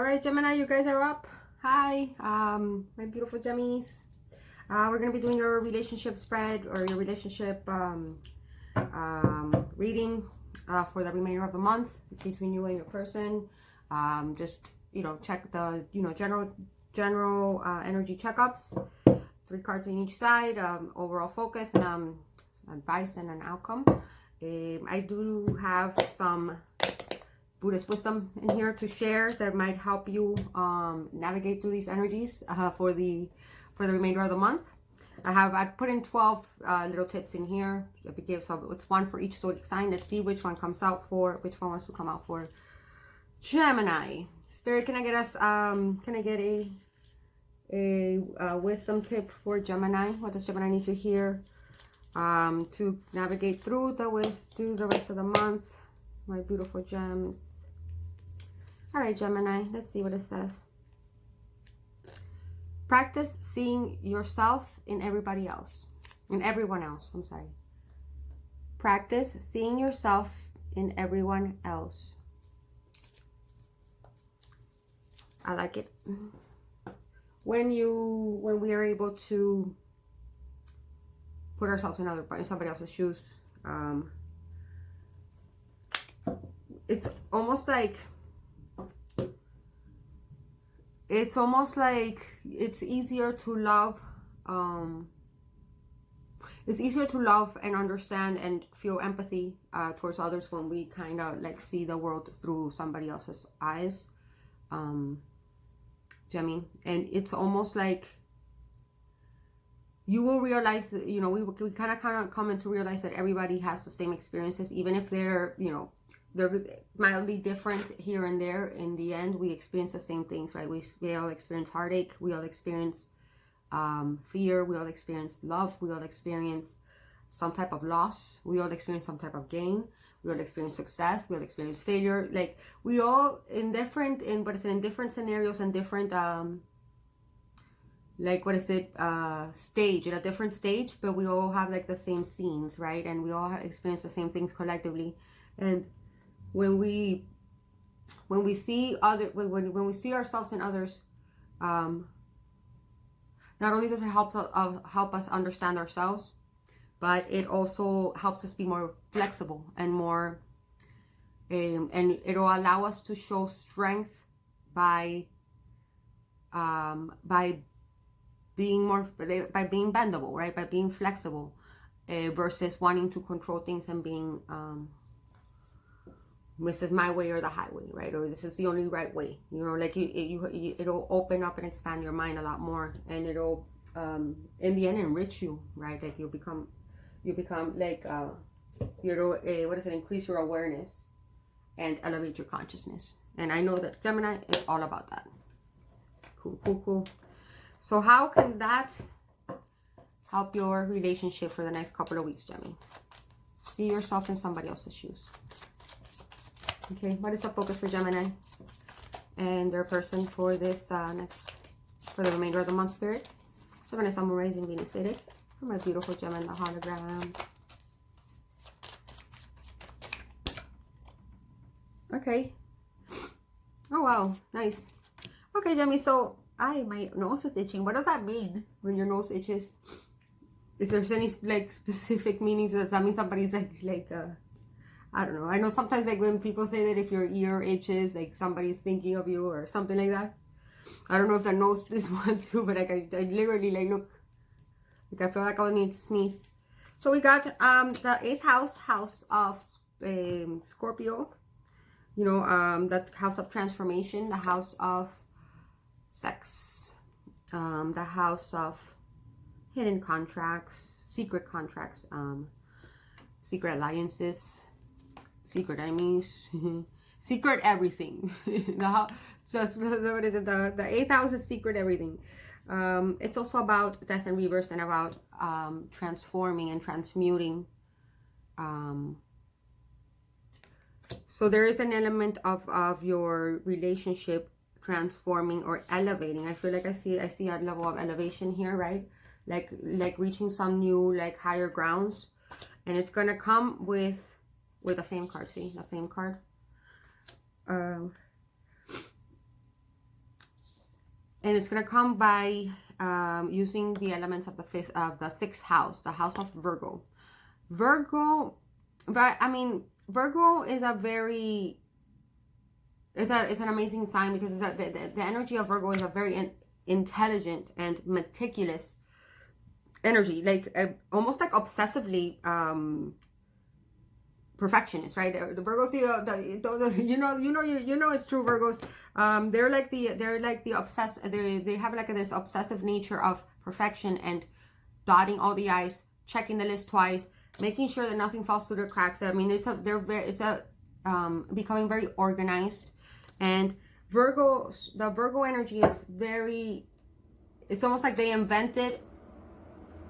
right, Gemini, you guys are up. Hi, my beautiful Gemmies. We're going to be doing your relationship spread or your relationship reading for the remainder of the month between you and your person. Just, check the, general energy checkups. 3 cards on each side, overall focus and advice and an outcome. I do have some Buddhist wisdom in here to share that might help you navigate through these energies for the remainder of the month. I put in 12 little tips in here. It's one for each zodiac sign. Let's see which one wants to come out for Gemini. Spirit, can I get us a wisdom tip for Gemini? What does Gemini need to hear to navigate through the rest of the month? My beautiful gems. All right, Gemini, let's see what it says. Practice seeing yourself in everybody else. In everyone else, I'm sorry. Practice seeing yourself in everyone else. I like it. When we are able to put ourselves in somebody else's shoes, it's almost like it's easier to love. It's easier to love and understand and feel empathy towards others when we kind of like see the world through somebody else's eyes, Gemini. And it's almost like you will realize that, we kind of come into realize that everybody has the same experiences, even if they're mildly different here and there. In the end, we experience the same things, right? We all experience heartache. We all experience fear. We all experience love. We all experience some type of loss. We all experience some type of gain. We all experience success. We all experience failure. Like we all in different scenarios and different stage, in a different stage, but we all have like the same scenes, right? And we all experience the same things collectively. And when we see ourselves in others, not only does it help us understand ourselves, but it also helps us be more flexible and more, and it'll allow us to show strength by being bendable, right? By being flexible, versus wanting to control things and being this is my way or the highway, right? Or this is the only right way. It'll open up and expand your mind a lot more, and it'll in the end enrich you, right? Like you become like increase your awareness and elevate your consciousness. And I know that Gemini is all about that. Cool. So how can that help your relationship for the next couple of weeks, Gemini? See yourself in somebody else's shoes. Okay, what is the focus for Gemini and their person for this for the remainder of the month, Spirit? Gemini, Sun, Moon, Rising, Venus, Vedic. For my beautiful Gemini, the hologram. Okay. Oh, wow. Nice. Okay, Gemini, so my nose is itching. What does that mean when your nose itches? If there's any like specific meaning to that, does that mean somebody's like I don't know. I know sometimes like when people say that if your ear itches, like somebody's thinking of you or something like that. I don't know if that knows this one too, but like I literally like look, like I feel like I need to sneeze. So we got the 8th house of Scorpio. That house of transformation, the house of sex, the house of hidden contracts, secret contracts, secret alliances, secret enemies, secret everything. What is it? The 8th house is secret everything. It's also about death and rebirth and about transforming and transmuting. So there is an element of your relationship transforming or elevating. I feel like I see a level of elevation here, right? Like reaching some new, like higher grounds, and it's gonna come with a fame card. See the fame card. and it's going to come by using the elements of the sixth house, the house of Virgo. Virgo, but I mean, Virgo is a very, it's an amazing sign, because it's the energy of Virgo is a very intelligent and meticulous energy, like almost like obsessively perfectionist, right? The Virgos, you know it's true. Virgos, they're like the obsessed. They have like this obsessive nature of perfection and dotting all the I's, checking the list twice, making sure that nothing falls through the cracks. I mean, it's becoming very organized. And the Virgo energy is very, it's almost like they invented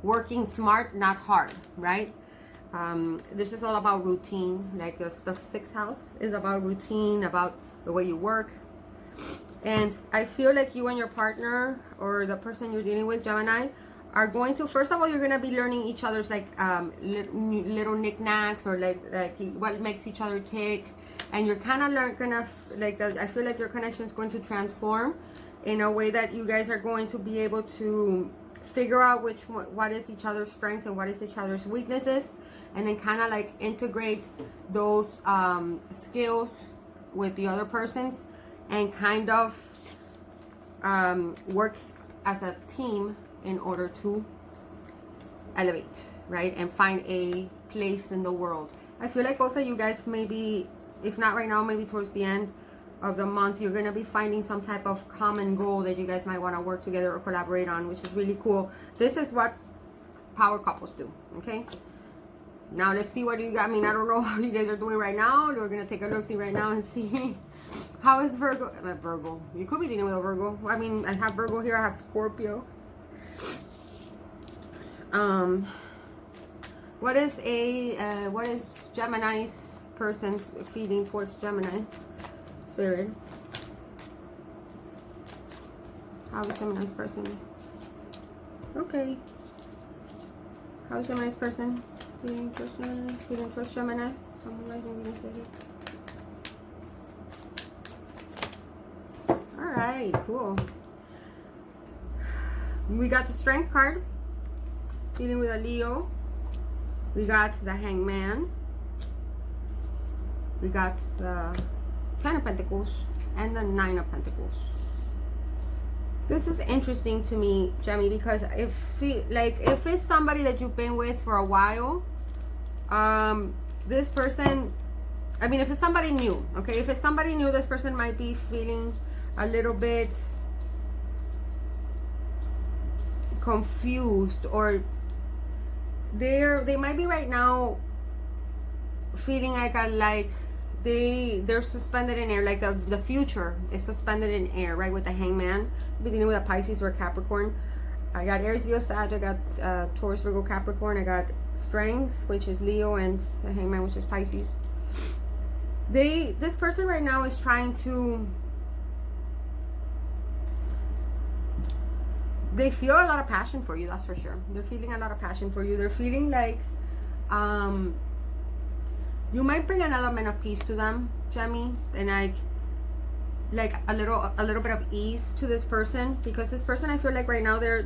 working smart, not hard, right? This is all about routine. Like the sixth house is about routine, about the way you work. And I feel like you and your partner, or the person you're dealing with, Gemini, are going to, first of all, you're going to be learning each other's like little knickknacks, or like what makes each other tick. And you're kind of gonna, like, I feel like your connection is going to transform in a way that you guys are going to be able to figure out what is each other's strengths and what is each other's weaknesses, and then kind of like integrate those skills with the other person's, and kind of work as a team in order to elevate, right, and find a place in the world. I feel like both of you guys, maybe if not right now, maybe towards the end of the month, you're going to be finding some type of common goal that you guys might want to work together or collaborate on, which is really cool. This is what power couples do. Okay, now let's see what you got. I mean, I don't know how you guys are doing right now. We're going to take a look see right now and see how is Virgo. Virgo, you could be dealing with a Virgo. I mean, I have Virgo here, I have Scorpio. What is Gemini's person's feeling towards Gemini spirit? How is Gemini's person? Okay. How is Gemini's person feeling towards Gemini? Feeling towards Gemini? Someone rising Venus here. Alright, cool. We got the Strength card. Dealing with a Leo. We got the Hangman. We got the Ten of Pentacles and the Nine of Pentacles. This is interesting to me, Gemmy, because if it's somebody that you've been with for a while, this person, I mean, if it's somebody new, okay, if it's somebody new, this person might be feeling a little bit confused, or they might be right now feeling like they're suspended in air, like the future is suspended in air, right? With the Hangman, beginning with a Pisces or a Capricorn. I got Aries, Leo, Sag. I got Taurus, Virgo, Capricorn. I got Strength, which is Leo, and the Hangman, which is Pisces. This person right now is trying to, they feel a lot of passion for you, that's for sure. They're feeling a lot of passion for you. They're feeling like you might bring an element of peace to them, Gemmy, and like a little bit of ease to this person, because this person, I feel like right now they're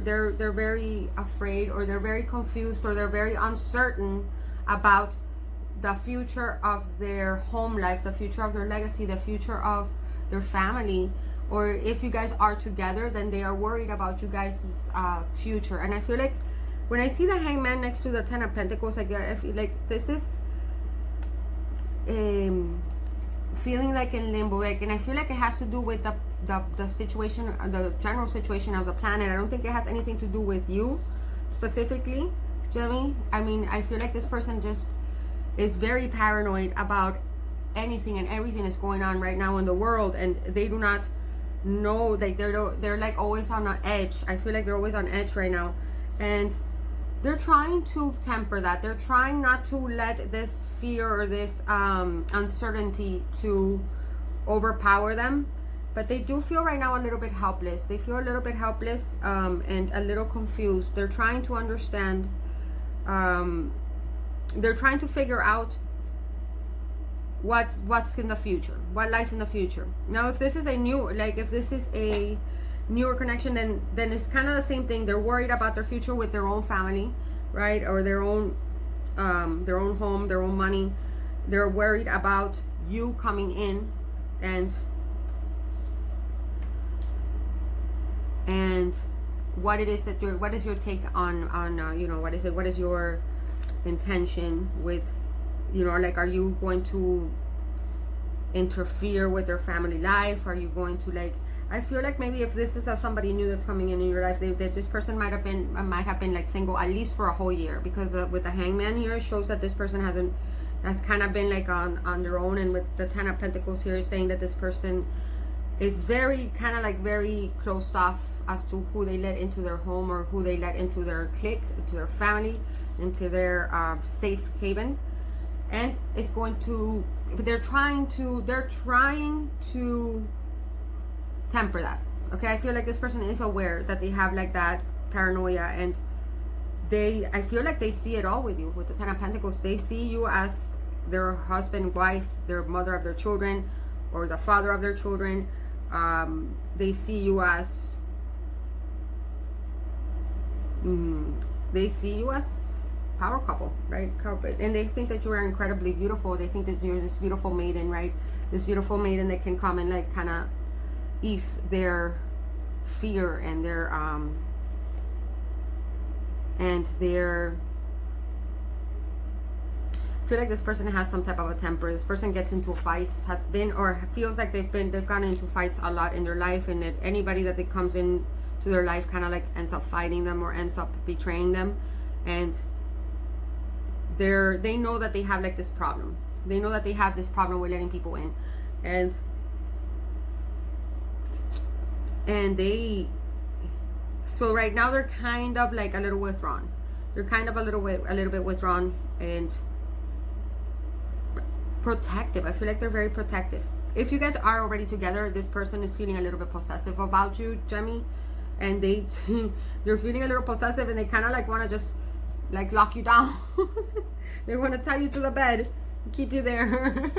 very afraid, or they're very confused, or they're very uncertain about the future of their home life, the future of their legacy, the future of their family. Or if you guys are together, then they are worried about you guys' future. And I feel like when I see the Hangman next to the Ten of Pentacles, I feel like this is feeling like in limbo, like, and I feel like it has to do with the situation, the general situation of the planet. I don't think it has anything to do with you specifically, Jimmy. I mean, I feel like this person just is very paranoid about anything and everything that's going on right now in the world, and they do not know, like they're like always on an edge. I feel like they're always on edge right now, and they're trying to temper that. They're trying not to let this fear or this uncertainty to overpower them, but they do feel right now a little bit helpless. They feel a little bit helpless and a little confused. They're trying to understand, they're trying to figure out what's in the future, what lies in the future. Now, if this is a new, like if this is a newer connection, then it's kind of the same thing. They're worried about their future with their own family, right? Or their own home, their own money. They're worried about you coming in and what it is that what is your take on you know, what is your intention with, you know, like, are you going to interfere with their family life? Are you going to, like, I feel like maybe if this is somebody new that's coming in your life, that this person might have been like single at least for a whole year, because with the Hangman here, it shows that this person has kind of been like on their own. And with the Ten of Pentacles here is saying that this person is very kind of like very closed off as to who they let into their home, or who they let into their clique, into their family, into their safe haven. And it's going to, they're trying to temper that. Okay, I feel like this person is aware that they have like that paranoia, and I feel like they see it all with you. With the Ten of Pentacles, they see you as their husband, wife, their mother of their children, or the father of their children. They see you as power couple, right? And they think that you are incredibly beautiful. They think that you're this beautiful maiden, right? This beautiful maiden that can come and like kind of ease their fear and their I feel like this person has some type of a temper. This person gets into fights, has been, or feels like they've gone into fights a lot in their life, and that anybody that comes in to their life kind of like ends up fighting them or ends up betraying them. And they know that they have like this problem. They know that they have this problem with letting people in, and so right now they're kind of like a little withdrawn. They're kind of a little bit withdrawn and protective. I feel like they're very protective. If you guys are already together, this person is feeling a little bit possessive about you, Gemini, and they're feeling a little possessive, and they kind of like want to just like lock you down. They want to tie you to the bed, keep you there.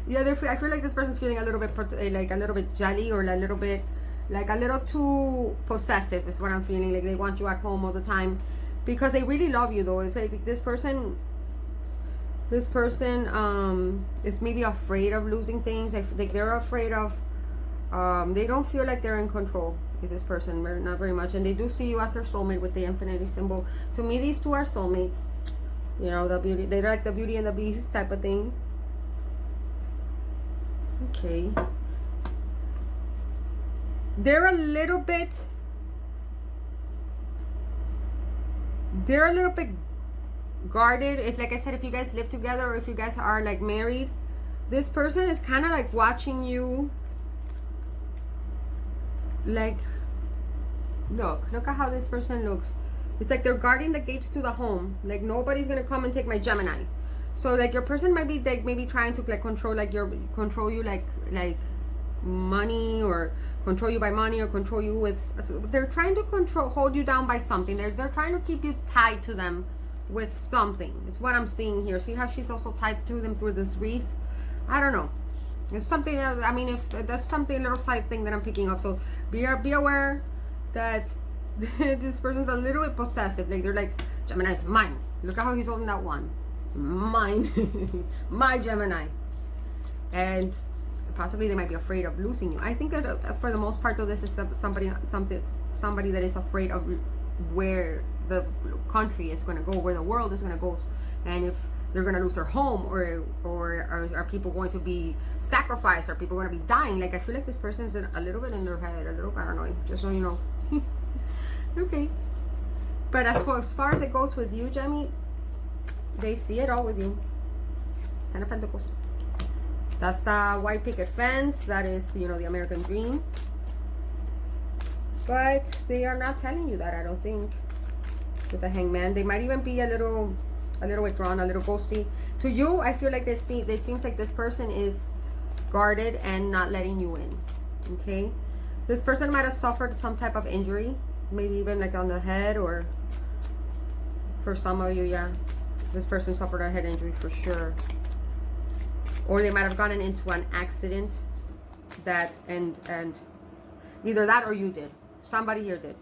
Yeah, I feel like this person's feeling a little bit like a little bit jelly, or a little bit like a little too possessive is what I'm feeling. Like they want you at home all the time because they really love you, though. It's like this person is maybe afraid of losing things. Like they're afraid of they don't feel like they're in control with this person, not very much. And they do see you as their soulmate with the infinity symbol. To me, these two are soulmates. You know, they're like the Beauty and the Beast type of thing. Okay. They're a little bit guarded. If, like I said, if you guys live together, or if you guys are like married, this person is kind of like watching you. Like, look at how this person looks. It's like they're guarding the gates to the home. Like nobody's gonna come and take my Gemini. So like your person might be like maybe trying to like control you like money, or control you by money, or control you with. They're trying to hold you down by something. They're trying to keep you tied to them with something. It's what I'm seeing here. See how she's also tied to them through this wreath? I don't know. It's something that, I mean, if that's something, a little side thing that I'm picking up. So be aware that this person's a little bit possessive. Like they're like, Gemini's mine. Look at how he's holding that one. Mine. My Gemini. And possibly they might be afraid of losing you. I think that for the most part, though, this is somebody that is afraid of where the country is going to go, where the world is going to go, and if they're going to lose their home, or are people going to be sacrificed, are people going to be dying. Like I feel like this person's a little bit in their head, a little paranoid, just so you know. Okay, but as far as it goes with you, Gemini, they see it all with you. Ten of Pentacles. That's the white picket fence. That is, you know, the American dream. But they are not telling you that, I don't think. With the Hangman, they might even be a little withdrawn, a little ghosty. To you, I feel like this seems like this person is guarded and not letting you in. Okay, this person might have suffered some type of injury, maybe even like on the head, or for some of you, yeah, this person suffered a head injury for sure. Or they might have gotten into an accident that and Either that or you did. Somebody here did.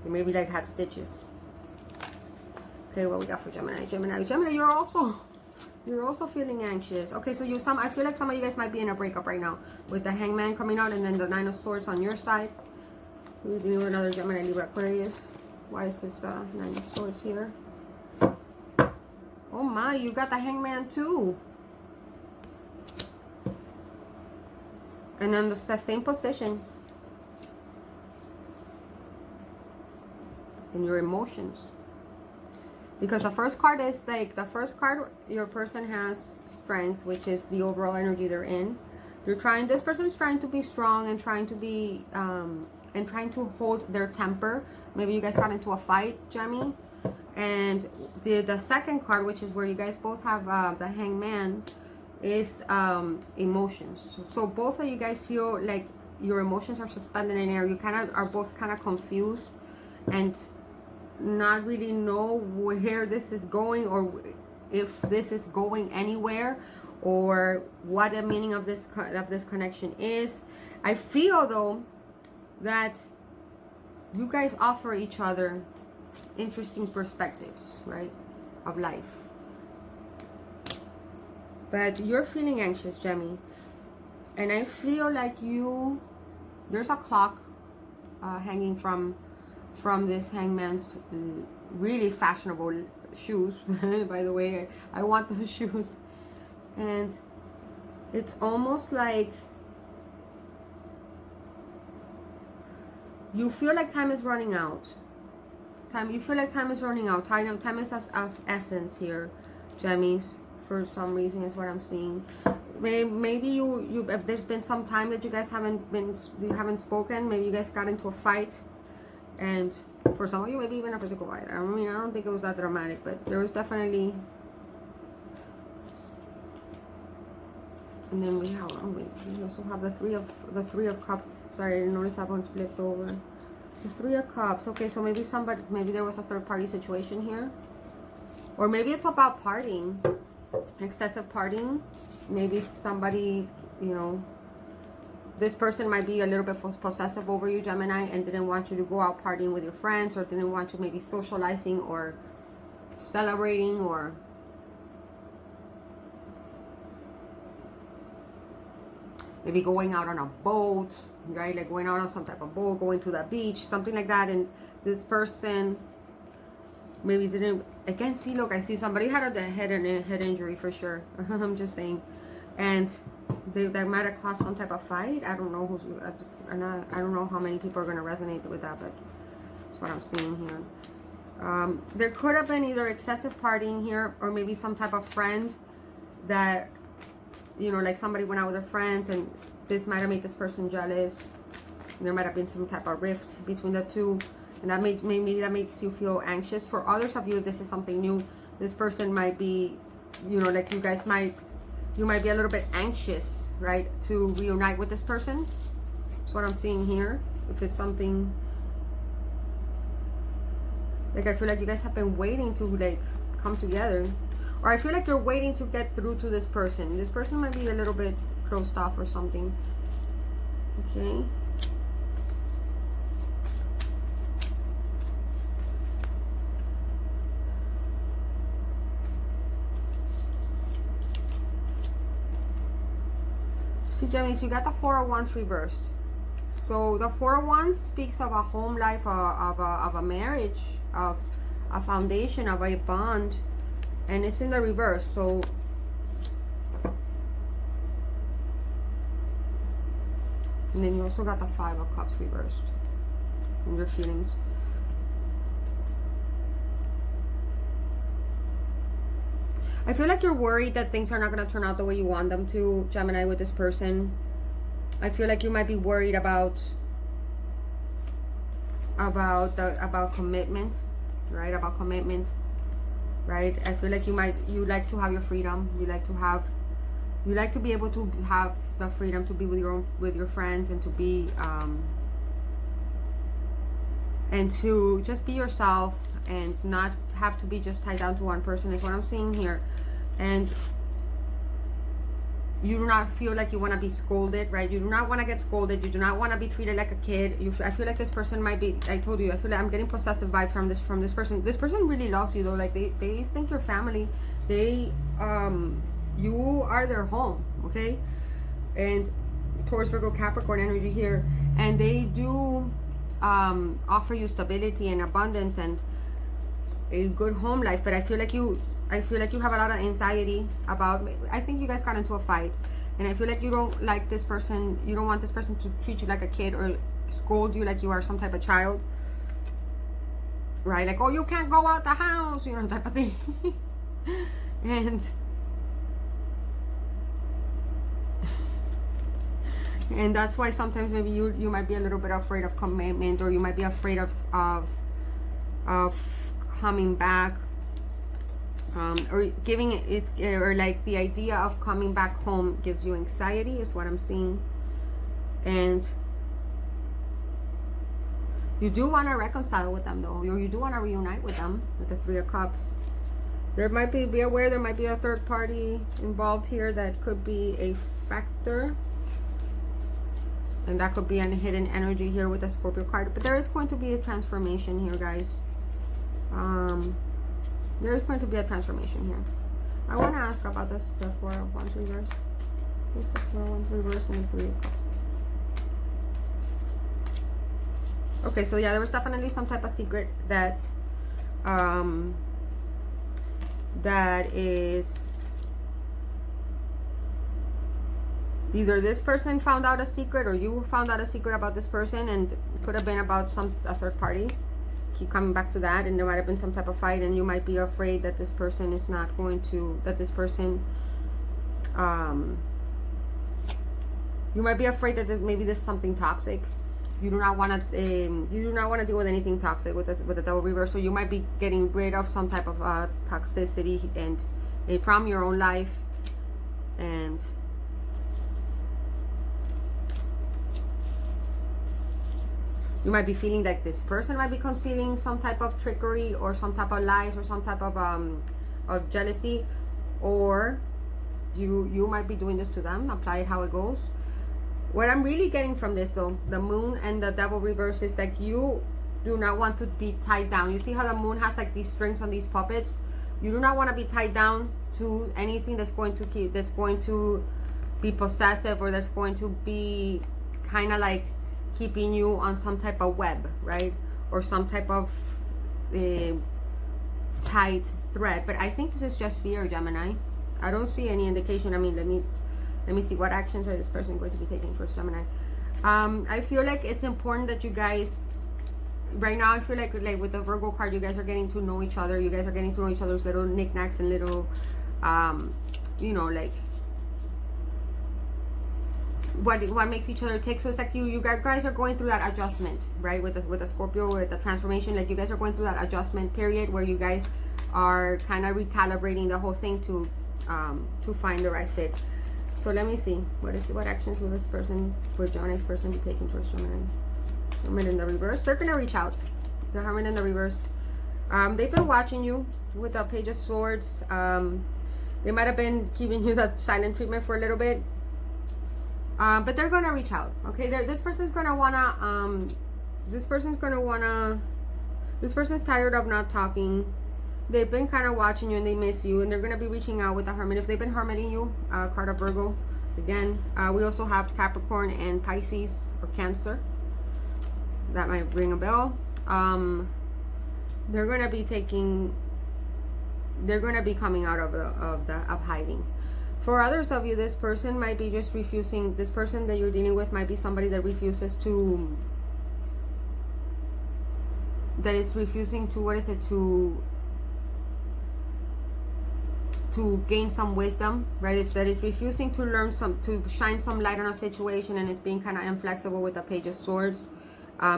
You maybe like had stitches. Okay, what we got for Gemini? Gemini, you're also feeling anxious. Okay, so I feel like some of you guys might be in a breakup right now with the Hangman coming out and then the Nine of Swords on your side. We do another Gemini, Libra, Aquarius. Why is this Nine of Swords here? Oh my, you got the Hangman too. And then the same position. In your emotions. Because the first card is like, your person has strength, which is the overall energy they're in. This person is trying to be strong and trying to be, and trying to hold their temper. Maybe you guys got into a fight, Gemini. And the second card, which is where you guys both have the Hangman, is emotions. So both of you guys feel like your emotions are suspended in air. You are both kind of confused and not really know where this is going, or if this is going anywhere, or what the meaning of this connection is. I feel though that you guys offer each other interesting perspectives, right, of life. But you're feeling anxious, Gemini, and I feel like there's a clock hanging from this Hangman's really fashionable shoes. By the way, I want those shoes. And it's almost like you feel like time is running out. You feel like time is running out. Time is of essence here, Gemmies. For some reason is what I'm seeing. Maybe you if there's been some time that you guys haven't spoken. Maybe you guys got into a fight. And for some of you, maybe even a physical fight. I mean, I don't think it was that dramatic, but there was definitely. And then we also have the three of cups. Sorry, I didn't notice that one flipped over. The Three of Cups. Okay, so maybe there was a third party situation here, or maybe it's about partying, excessive partying. Maybe somebody, this person might be a little bit possessive over you, Gemini, and didn't want you to go out partying with your friends, or didn't want you maybe socializing or celebrating, or maybe going out on a boat, right? Like going out on some type of boat, going to the beach, something like that. And this person maybe didn't, again, see, look, I see somebody had a head injury for sure. I'm just saying. And that might have caused some type of fight. I don't know I don't know how many people are going to resonate with that, but that's what I'm seeing here. There could have been either excessive partying here, or maybe some type of friend that, like somebody went out with their friends, and this might have made this person jealous. There might have been some type of rift between the two, and that maybe that makes you feel anxious. For others of you, if this is something new, this person might be, like you might be a little bit anxious, right, to reunite with this person. That's what I'm seeing here. If it's something, like, I feel like you guys have been waiting to, like, come together. Or I feel like you're waiting to get through to this person. This person might be a little bit closed off or something. Okay. See, Gemini, so you got the Four of Wands reversed. So the Four of Wands speaks of a home life, of a marriage, of a foundation, of a bond, and it's in the reverse. So and then you also got the Five of Cups reversed in your feelings. I feel like you're worried that things are not going to turn out the way you want them to, Gemini, with this person. I feel like you might be worried about commitment, right? About commitment, right? I feel like you like to have your freedom. You like to be able to have the freedom to be with your friends, and to be and to just be yourself, and not have to be just tied down to one person, is what I'm seeing here. And you do not feel like you want to be scolded, right? You do not want to get scolded. You do not want to be treated like a kid. I feel like this person might be, I told you, I feel like I'm getting possessive vibes from this person. This person really loves you though. Like they think you're family. They, you are their home, okay? And Taurus, Virgo, Capricorn energy here. And they do offer you stability and abundance and a good home life. But I feel like you have a lot of anxiety about, I think you guys got into a fight, and I feel like you don't like this person. You don't want this person to treat you like a kid or scold you like you are some type of child, right? Like, oh, you can't go out the house, you know, type of thing. And that's why sometimes maybe you might be a little bit afraid of commitment, or you might be afraid of coming back, or giving it, or like the idea of coming back home gives you anxiety, is what I'm seeing. And you do want to reconcile with them though, or you do want to reunite with them with the Three of Cups. There might be aware there might be a third party involved here that could be a factor. And that could be a hidden energy here with the Scorpio card. But there is going to be a transformation here, guys. There is going to be a transformation here. I want to ask about this, the Four of Wands reversed. This is the Four of Wands reversed and the Three of Cups. Okay, so yeah, there was definitely some type of secret that that is either this person found out a secret, or you found out a secret about this person, and it could have been about a third party. Keep coming back to that, and there might have been some type of fight, and you might be afraid that this person is not going to, that this person, you might be afraid that maybe there's something toxic. You do not want to deal with anything toxic with this, with the Devil reverse. So you might be getting rid of some type of toxicity and from your own life, and you might be feeling like this person might be concealing some type of trickery or some type of lies or some type of jealousy, or you might be doing this to them. Apply it how it goes. What I'm really getting from this though, the Moon and the Devil reverse, is like you do not want to be tied down. You see how the Moon has like these strings on these puppets? You do not want to be tied down to anything that's going to be possessive, or that's going to be kind of like keeping you on some type of web, right? Or some type of tight thread. But I think this is just fear, Gemini. I don't see any indication. I mean, let me see, what actions are this person going to be taking towards Gemini. I feel like it's important that you guys, right now, I feel like with the Virgo card, you guys are getting to know each other. You guys are getting to know each other's little knickknacks and little, you know, like what makes each other tick. So it's like you guys are going through that adjustment, right? With the Scorpio, with the transformation, like you guys are going through that adjustment period where you guys are kind of recalibrating the whole thing to find the right fit. So let me see, what actions will this person, for Gemini's person, be taking towards Gemini? Hermit in the reverse. They're gonna reach out. The Hermit in the reverse. They've been watching you with the Page of Swords. They might have been giving you the silent treatment for a little bit. But they're gonna reach out, okay? This person's tired of not talking. They've been kind of watching you and they miss you, and they're gonna be reaching out with the Hermit. If they've been hermiting you, card of Virgo, again. We also have Capricorn and Pisces or Cancer. That might ring a bell. They're gonna be coming out of hiding. For others of you, this person might be just refusing. This person that you're dealing with might be somebody that refuses to, what is it, to gain some wisdom, right? That is refusing to learn to shine some light on a situation, and it's being kind of inflexible with the Page of Swords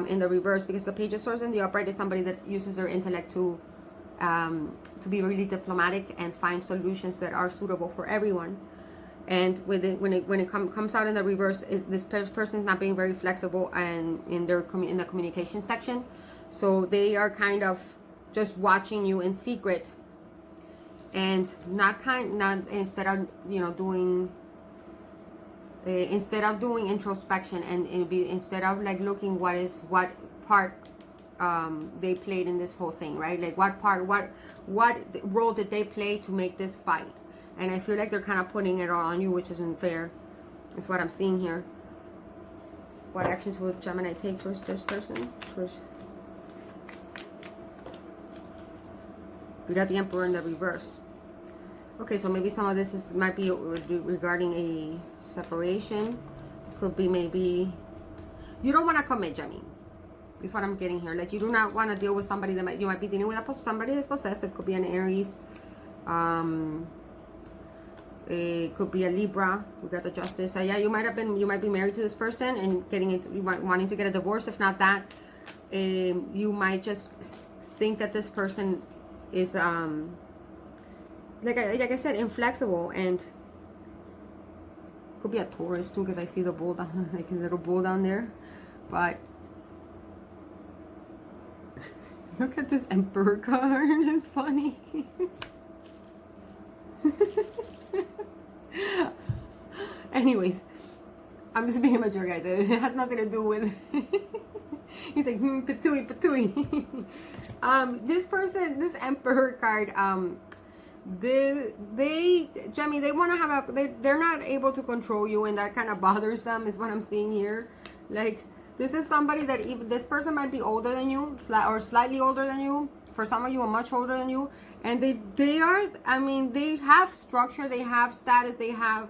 in the reverse, because the Page of Swords in the upright is somebody that uses their intellect to be really diplomatic and find solutions that are suitable for everyone. And when it comes out in the reverse, is this person's not being very flexible and in the communication section. So they are kind of just watching you in secret, and not instead of, you know, doing instead of doing introspection and instead of like looking what part they played in this whole thing, right? Like what role did they play to make this fight? And I feel like they're kind of putting it all on you, which isn't fair. That's what I'm seeing here. What actions would Gemini take towards this person? We got the Emperor in the reverse. Okay, so maybe some of this might be regarding a separation. Could be maybe you don't want to commit, Gemini. Is what I'm getting here. Like you do not want to deal with somebody that you might be dealing with somebody that's possessive. Could be an Aries. It could be a Libra. We got the Justice. Yeah, you might be married to this person and wanting to get a divorce. If not that, you might just think that this person is like I said, inflexible, and could be a Taurus too, because I see the bull down, like a little bull down there. But look at this Emperor card. It's funny. Anyways, I'm just being mature, guys. It has nothing to do with he's like patooey. This person, this Emperor card, Gemini, they want to have they're not able to control you, and that kind of bothers them, is what I'm seeing here. Like this is somebody that even this person might be older than you, or slightly older than you. For some of you, are much older than you, and they are. I mean, they have structure, they have status, they have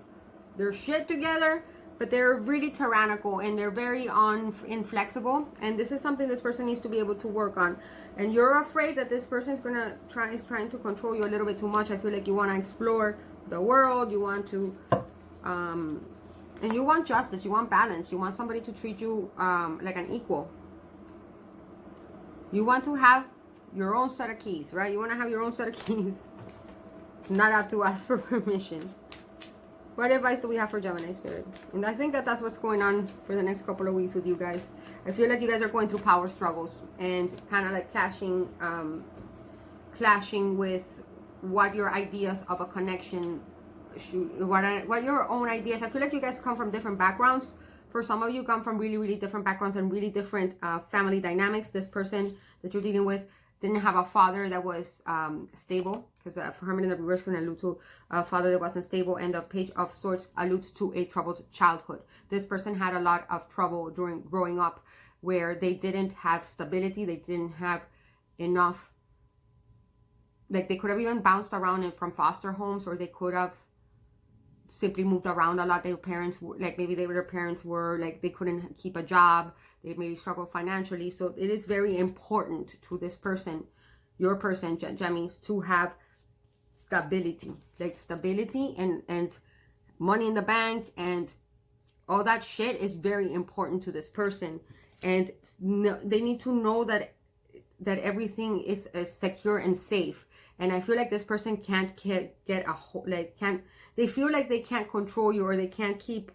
their shit together, but they're really tyrannical and they're very inflexible. And this is something this person needs to be able to work on. And you're afraid that this person is trying to control you a little bit too much. I feel like you want to explore the world. You want to, and you want justice. You want balance. You want somebody to treat you like an equal. You want to have your own set of keys, right? You want to have your own set of keys. Not have to ask for permission. What advice do we have for Gemini Spirit? And I think that that's what's going on for the next couple of weeks with you guys. I feel like you guys are going through power struggles and kind of like clashing with what your ideas of a connection what your own ideas. I feel like you guys come from different backgrounds. For some of you, come from really, really different backgrounds and really different family dynamics. This person that you're dealing with didn't have a father that was stable, because for Hermit in the reverse can allude to a father that wasn't stable, and the Page of Swords alludes to a troubled childhood. This person had a lot of trouble during growing up, where they didn't have stability, they didn't have enough, like they could have even bounced around from foster homes, or they could have simply moved around a lot. Their parents, like maybe their parents were like, they couldn't keep a job, they maybe struggled financially. So it is very important to this person, your person, Gemmies, to have stability, like stability and money in the bank and all that shit is very important to this person. And they need to know that everything is secure and safe. And I feel like this person can't get they feel like they can't control you, or they can't keep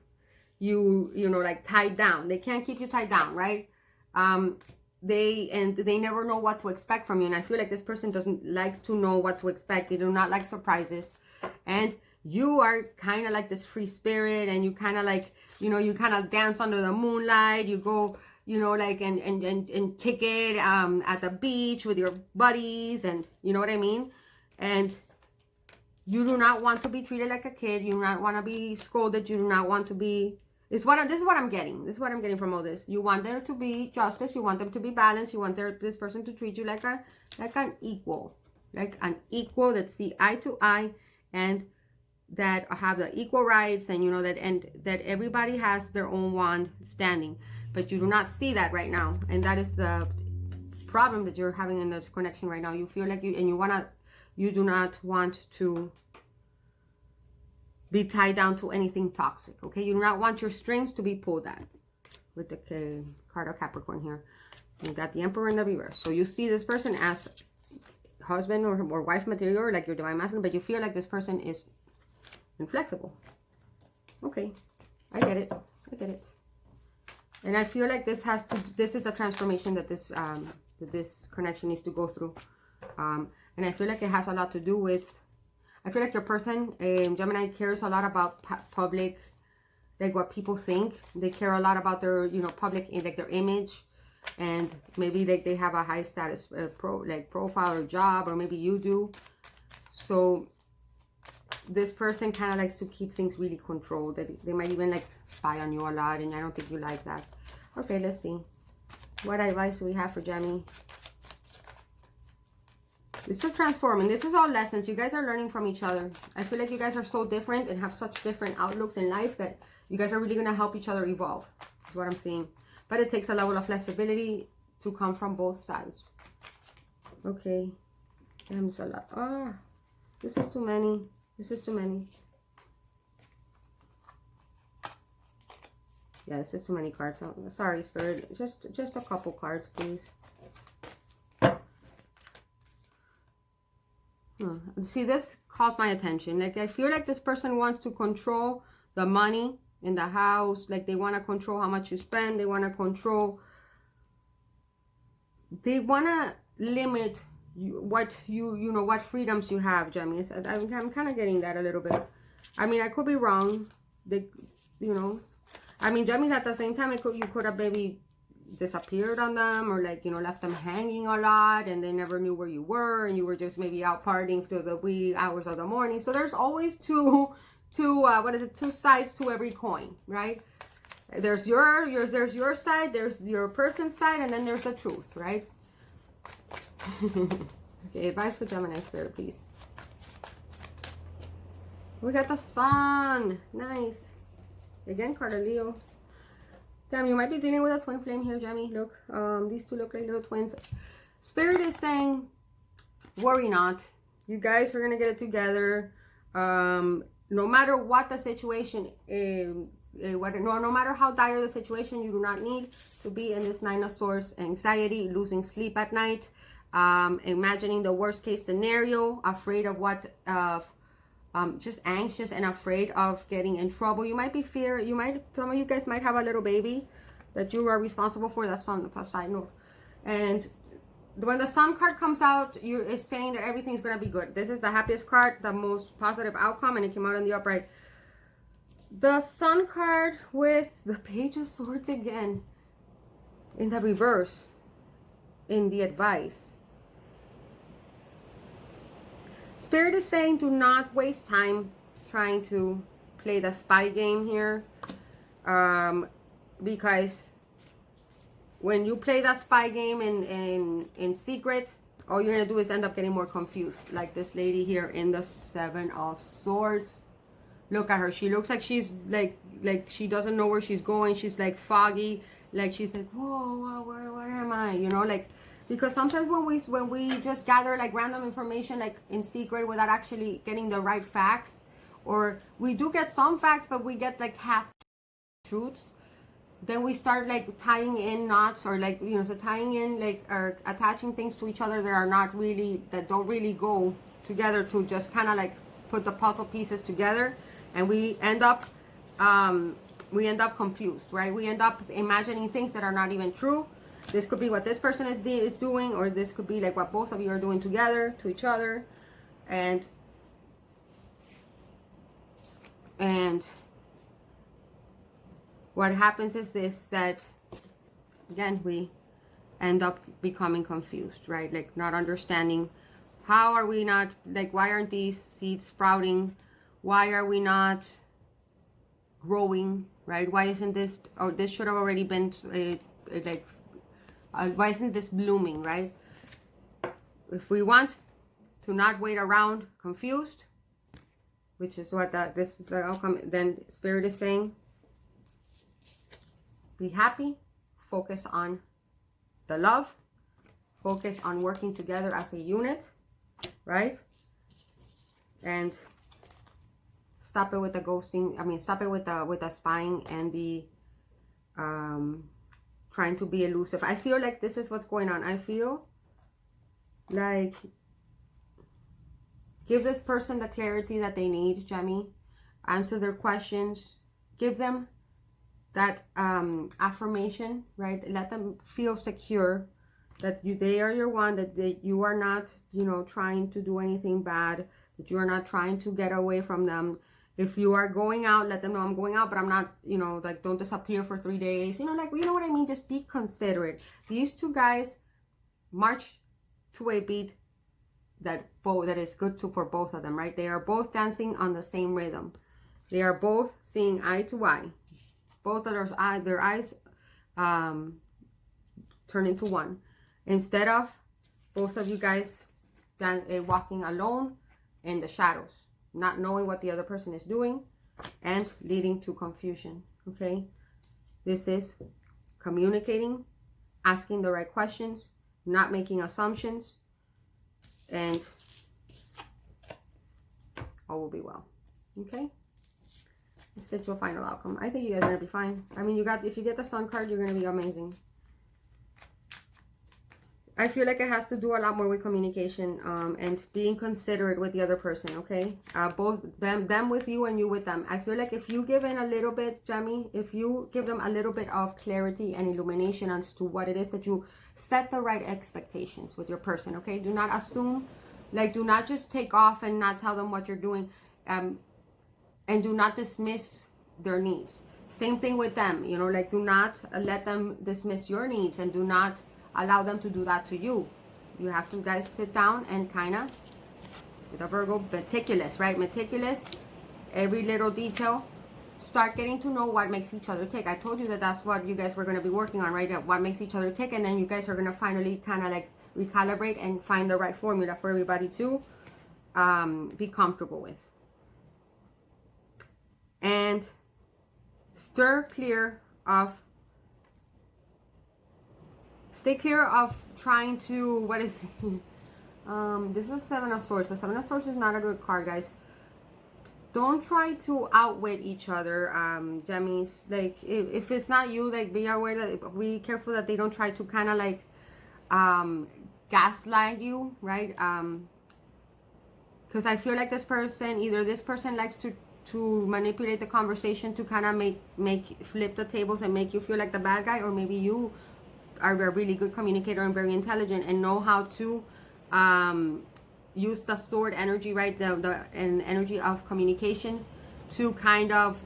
you, like tied down. They can't keep you tied down, right? They never know what to expect from you. And I feel like this person likes to know what to expect. They do not like surprises. And you are kind of like this free spirit, and you kind of like, you kind of dance under the moonlight. You go, like, and kick it at the beach with your buddies, and you know what I mean? And you do not want to be treated like a kid. You do not want to be scolded. You do not want to be... This is what I'm getting. This is what I'm getting from all this. You want there to be justice. You want them to be balanced. You want this person to treat you like an equal. Like an equal that see eye to eye, and that have the equal rights, and that everybody has their own one standing. But you do not see that right now. And that is the problem that you're having in this connection right now. You feel like you do not want to be tied down to anything toxic, okay? You do not want your strings to be pulled at. With the card of Capricorn here. You got the Emperor in the reverse. So you see this person as husband or wife material, or like your divine masculine, but you feel like this person is inflexible. Okay, I get it. And I feel like this is the transformation that this connection needs to go through. And I feel like it has a lot to do with, I feel like your person, Gemini, cares a lot about public like what people think. They care a lot about their, you know, public, like their image. And maybe like they have a high status profile or job, or maybe you do. So this person kind of likes to keep things really controlled. They might even like spy on you a lot, and I don't think you like that. Okay, let's see. What advice do we have for Gemini? It's a transforming. This is all lessons. You guys are learning from each other. I feel like you guys are so different and have such different outlooks in life that you guys are really going to help each other evolve. Is what I'm seeing. But it takes a level of flexibility to come from both sides. Okay. There's a lot. Oh, this is too many. This is too many. Yeah, this is too many cards. Oh, sorry, Spirit. Just a couple cards, please. See, this caught my attention. Like, I feel like this person wants to control the money in the house. Like, they want to control how much you spend. They want to control. They want to limit what what freedoms you have, Gemini. I'm kind of getting that a little bit. I mean, I could be wrong. I mean, Gemini, at the same time, you could have maybe disappeared on them, or like, left them hanging a lot, and they never knew where you were, and you were just maybe out partying to the wee hours of the morning. So there's always two sides to every coin, right? There's your side, there's your person's side, and then there's the truth, right? Okay, advice for Gemini Spirit, please. We got the Sun. Nice. Again, card of Leo. Damn, you might be dealing with a twin flame here, Gemini. Look, these two look like little twins. Spirit is saying, worry not. You guys are going to get it together. No matter what the situation, no matter how dire the situation, you do not need to be in this Nine of Swords anxiety, losing sleep at night, imagining the worst case scenario, afraid of just anxious and afraid of getting in trouble. You might be some of you guys might have a little baby that you are responsible for. That's on the side note. And when the Sun card comes out, it's saying that everything's going to be good. This is the happiest card, the most positive outcome, and it came out in the upright. The Sun card with the Page of Swords again in the reverse in the advice. Spirit is saying, do not waste time trying to play the spy game here. Because when you play that spy game in secret, all you're going to do is end up getting more confused. Like this lady here in the Seven of Swords. Look at her. She looks like she's like she doesn't know where she's going. She's like foggy. Like she's like, whoa, where am I? Like, because sometimes when we just gather like random information like in secret without actually getting the right facts, or we do get some facts but we get like half truths, then we start like tying in knots, or like so tying in like or attaching things to each other that don't really go together, to just kind of like put the puzzle pieces together, and we end up confused, right? We end up imagining things that are not even true. This could be what this person is doing, or this could be like what both of you are doing together to each other. And what happens is that again, we end up becoming confused, right? Like not understanding, how are we not, like, why aren't these seeds sprouting? Why are we not growing, right? Why isn't this, or this should have already been why isn't this blooming, right? If we want to not wait around confused, which is what this is the outcome, then Spirit is saying, be happy, focus on the love, focus on working together as a unit, right? And stop it with the ghosting. I mean, stop it with the spying and the trying to be elusive. I feel like this is what's going on. I feel like give this person the clarity that they need, Gemini. Answer their questions. Give them that affirmation, right? Let them feel secure that they are your one, that you are not, trying to do anything bad, that you are not trying to get away from them. If you are going out, let them know I'm going out, but I'm not, you know, like don't disappear for 3 days. You know, like, you know what I mean? Just be considerate. These two guys march to a beat that is good for both of them, right? They are both dancing on the same rhythm. They are both seeing eye to eye. Both of their eyes turn into one. Instead of both of you guys walking alone in the shadows, not knowing what the other person is doing and leading to confusion, okay? This is communicating, asking the right questions, not making assumptions, and all will be well, okay? Let's get to a final outcome. I think you guys are going to be fine. I mean, if you get the Sun card, you're going to be amazing. I feel like it has to do a lot more with communication and being considerate with the other person, okay? Both them with you and you with them. I feel like if you give in a little bit, Jamie, if you give them a little bit of clarity and illumination as to what it is that you set the right expectations with your person, okay? Do not assume, like, do not just take off and not tell them what you're doing, and do not dismiss their needs. Same thing with them, you know, like, do not let them dismiss your needs, and do not allow them to do that to you. You have to, guys, sit down and kind of, with a Virgo, meticulous, right? Meticulous, every little detail. Start getting to know what makes each other tick. I told you that that's what you guys were going to be working on, right? What makes each other tick, and then you guys are going to finally kind of like recalibrate and find the right formula for everybody to be comfortable with. And stay clear of trying to, what is this is Seven of Swords. The Seven of Swords is not a good card, guys. Don't try to outwit each other, Gemmies. Like, if it's not you, like, be aware that, be careful that they don't try to kind of like gaslight you, right? Because I feel like this person likes to manipulate the conversation to kind of flip the tables and make you feel like the bad guy, or maybe you are a really good communicator and very intelligent and know how to use the sword energy, right? The energy of communication to kind of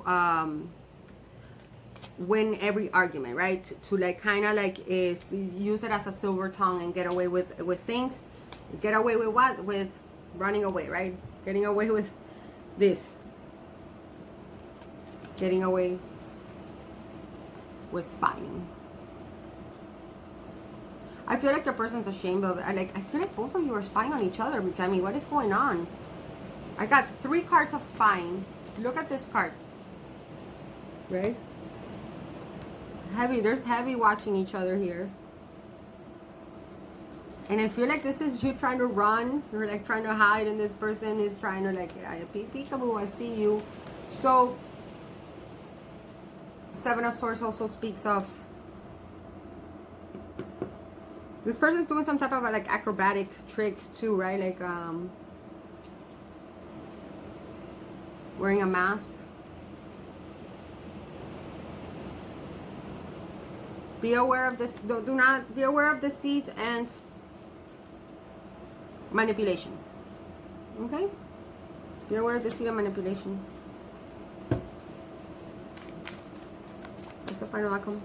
win every argument, right? To like kind of like use it as a silver tongue and get away with things. Get away with what? With running away, right? Getting away with this. Getting away with spying. I feel like your person's ashamed of it. I feel like both of you are spying on each other, Jamie. What is going on? I got 3 cards of spying. Look at this card. Right? Heavy. There's heavy watching each other here. And I feel like this is you trying to run. You're like trying to hide, and this person is trying to like, peekaboo, I see you. So, Seven of Swords also speaks of this person's doing some type of like acrobatic trick too, right? Like wearing a mask. Be aware of this. Do not be aware of deceit and manipulation. Okay? Be aware of deceit and manipulation. That's the final outcome.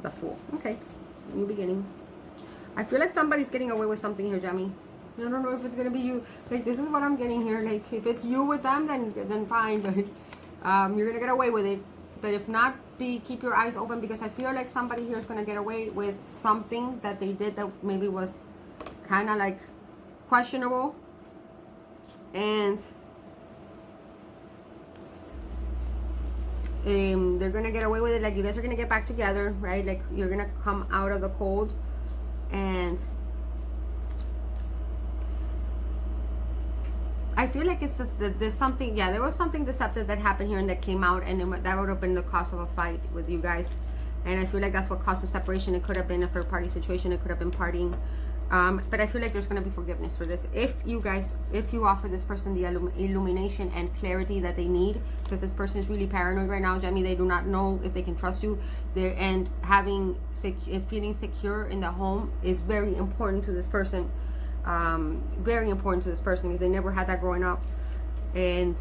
The Fool. Okay. New beginning. I feel like somebody's getting away with something here, Jamie. I don't know if it's gonna be you. Like, this is what I'm getting here. Like, if it's you with them, then fine. But you're gonna get away with it. But if not, keep your eyes open, because I feel like somebody here is gonna get away with something that they did that maybe was kind of like questionable. And they're gonna get away with it. Like, you guys are gonna get back together, right? Like, you're gonna come out of the cold. And I feel like it's just that there's something, yeah, there was something deceptive that happened here and that came out, and that would have been the cause of a fight with you guys. And I feel like that's what caused the separation. It could have been a third party situation. It could have been partying. But I feel like there's going to be forgiveness for this. If you offer this person the illumination and clarity that they need because this person is really paranoid right now, Gemini. They do not know if they can trust you. And feeling secure in the home is very important to this person. Very important to this person, because they never had that growing up. And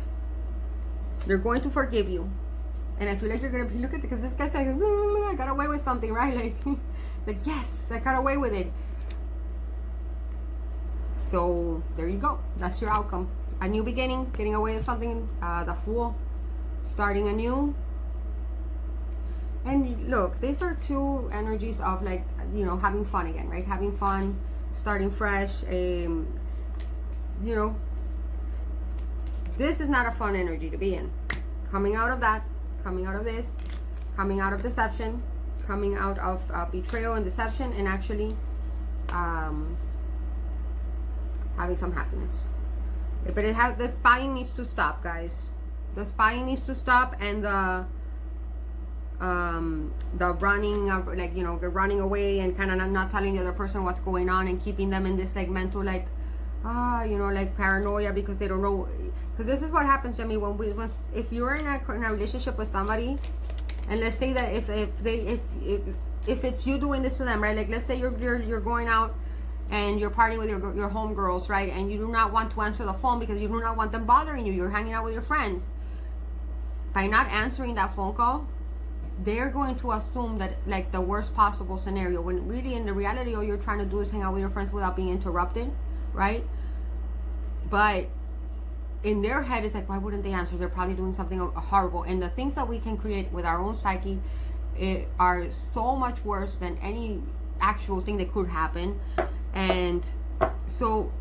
they're going to forgive you. And I feel like you're going to be, look at it, because this guy's like, I got away with something, right? Like, it's like, yes, I got away with it. So there you go. That's your outcome. A new beginning, getting away with something, the Fool, starting anew. And look, these are two energies of, like, you know, having fun again, right? Having fun, starting fresh. You know, this is not a fun energy to be in. Coming out of that, coming out of this, coming out of deception, coming out of betrayal and deception, and actually having some happiness. But the spying needs to stop, guys. The spying needs to stop, and the running of, like, you know, the running away and kind of not telling the other person what's going on, and keeping them in this, like, mental, like, you know, like, paranoia, because they don't know. Because this is what happens, Jimmy, if you're in a relationship with somebody, and let's say that if it's you doing this to them, right? Like, let's say you're going out and you're partying with your homegirls, right? And you do not want to answer the phone because you do not want them bothering you. You're hanging out with your friends. By not answering that phone call, they're going to assume that, like, the worst possible scenario, when really in the reality all you're trying to do is hang out with your friends without being interrupted, right? But in their head, it's like, why wouldn't they answer? They're probably doing something horrible. And the things that we can create with our own psyche are so much worse than any actual thing that could happen. And so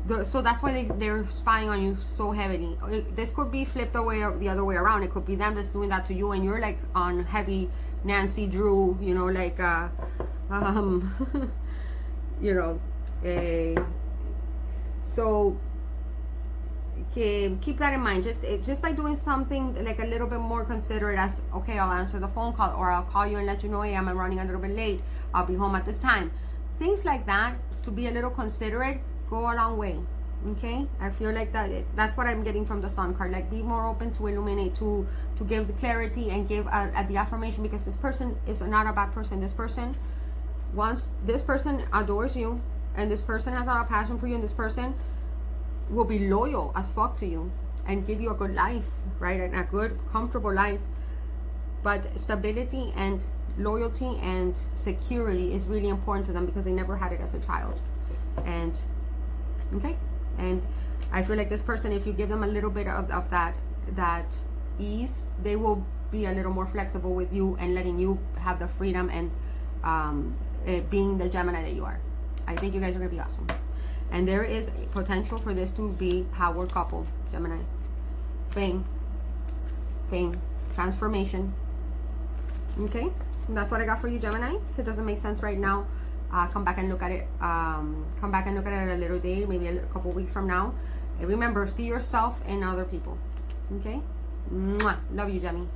that's why they're spying on you so heavily. This could be flipped away, the other way around. It could be them that's doing that to you, and you're, like, on heavy Nancy Drew, you know, like you know, so keep that in mind. Just by doing something, like, a little bit more considerate, as, okay, I'll answer the phone call, or I'll call you and let you know, hey, I'm running a little bit late, I'll be home at this time. Things like that, to be a little considerate, go a long way. Okay, I feel like that's what I'm getting from the Sun card. Like, be more open to illuminate, to give the clarity, and give the affirmation, because this person is not a bad person. This person adores you, and this person has a lot of passion for you, and this person will be loyal as fuck to you and give you a good life, right? And a good, comfortable life. But stability and loyalty and security is really important to them, because they never had it as a child. And okay, and I feel like this person, if you give them a little bit of that ease, they will be a little more flexible with you and letting you have the freedom and being the Gemini that you are. I think you guys are gonna be awesome. And there is potential for this to be power couple, Gemini. Fame, transformation. Okay, and that's what I got for you, Gemini. If it doesn't make sense right now, come back and look at it. Come back and look at it at a later date, maybe a couple weeks from now. And remember, see yourself in other people. Okay? Mwah. Love you, Gemini.